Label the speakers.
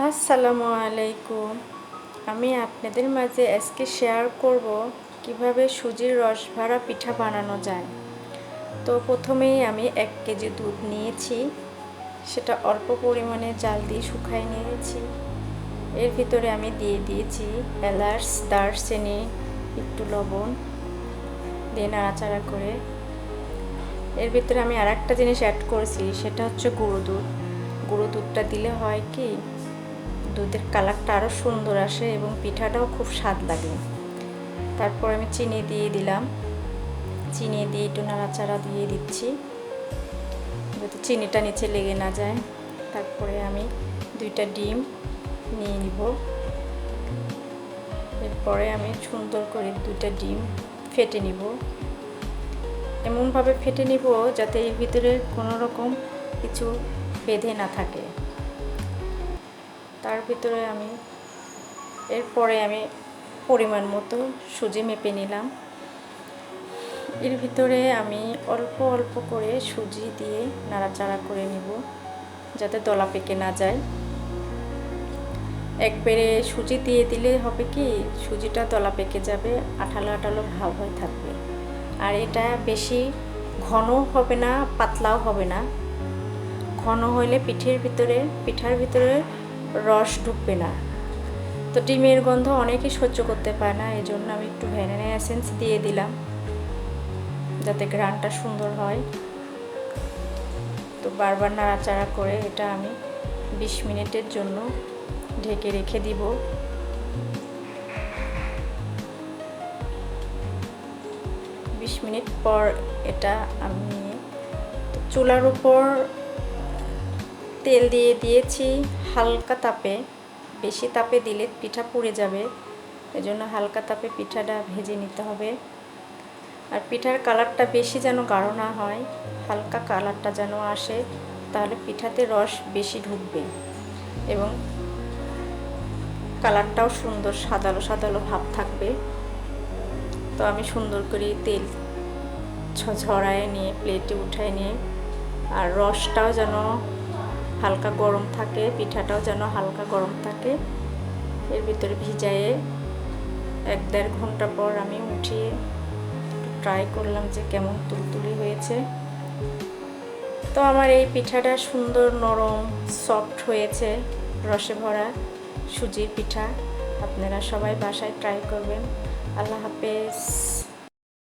Speaker 1: আসসালামু আলাইকুম। আমি আপনাদের মাঝে আজকে শেয়ার করব কিভাবে সুজির রসভরা পিঠা বানানো যায়। তো প্রথমেই আমি 1 কেজি দুধ নিয়েছি, সেটা অল্প পরিমাণে জাল দিয়ে শুকাই নিয়েছি। এর ভিতরে আমি দিয়ে দিয়েছি এলাচ, দারচিনি, একটু লবণ দিয়ে নাড়াচাড়া করে। এর ভিতরে আমি আরেকটা জিনিস অ্যাড করেছি, সেটা হচ্ছে গুঁড়ো দুধ। গুঁড়ো দুধটা দিলে হয় কি, দুধের কালারটা আরও সুন্দর আসে এবং পিঠাটাও খুব স্বাদ লাগে। তারপর আমি চিনি দিয়ে দিলাম, চিনি দিয়ে একটু নাড়াচাড়া দিয়ে দিচ্ছি যাতে চিনিটা নিচে লেগে না যায়। তারপরে আমি 2টা ডিম নিয়ে নিব। এরপরে আমি সুন্দর করে 2টা ডিম ফেটে নিব, এমনভাবে ফেটে নিব যাতে এর ভিতরে কোনো রকম কিছু বেঁধে না থাকে। তার ভিতরে এরপরে আমি পরিমাণ মতো সুজি মেপে নিলাম। এর ভিতরে আমি অল্প অল্প করে সুজি দিয়ে নাড়াচাড়া করে নিব যাতে দলা পেকে না যায়। একবারে সুজি দিয়ে দিলে হবে কি, সুজিটা দলা পেকে যাবে, আঠালো আঠালো ভাব হয়ে থাকবে। আর এটা বেশি ঘন হবে না, পাতলাও হবে না। ঘন হইলে পিঠার ভিতরে রস ঢুকবে না। তো ডিমের গন্ধ অনেকেই সহ্য করতে পারে না, এই জন্য আমি একটু ভ্যানিলা এসেন্স দিয়ে দিলাম যাতে ঘ্রাণটা সুন্দর হয়। তো বারবার নাড়াচাড়া করে এটা আমি 20 মিনিটের জন্য ঢেকে রেখে দিব। 20 মিনিট পর এটা আমি চুলার উপর তেল দিয়ে দিয়েছি হালকা তাপে। বেশি তাপে দিলে পিঠা পুড়ে যাবে, এজন্য হালকা তাপে পিঠাটা ভেজে নিতে হবে। আর পিঠার কালারটা বেশি যেন গাঢ় না হয়, হালকা কালারটা যেন আসে, তাহলে পিঠাতে রস বেশি ঢুকবে এবং কালারটাও সুন্দর সাদালো সাদালো ভাব থাকবে। তো আমি সুন্দর করে তেল ঝরায় নিয়ে প্লেটে উঠায় নিয়ে, আর রসটাও যেন হালকা গরম থাকে, পিঠাটাও যেন হালকা গরম থাকে, এর ভিতরে ভিজায়ে 1-1.5 ঘন্টা পর আমি উঠিয়ে ট্রাই করলাম যে কেমন তুলতুলি হয়েছে। তো আমার এই পিঠাটা সুন্দর নরম সফট হয়েছে, রসে ভরা সুজির পিঠা। আপনারা সবাই বাসায় ট্রাই করবেন। আল্লাহ হাফেজ।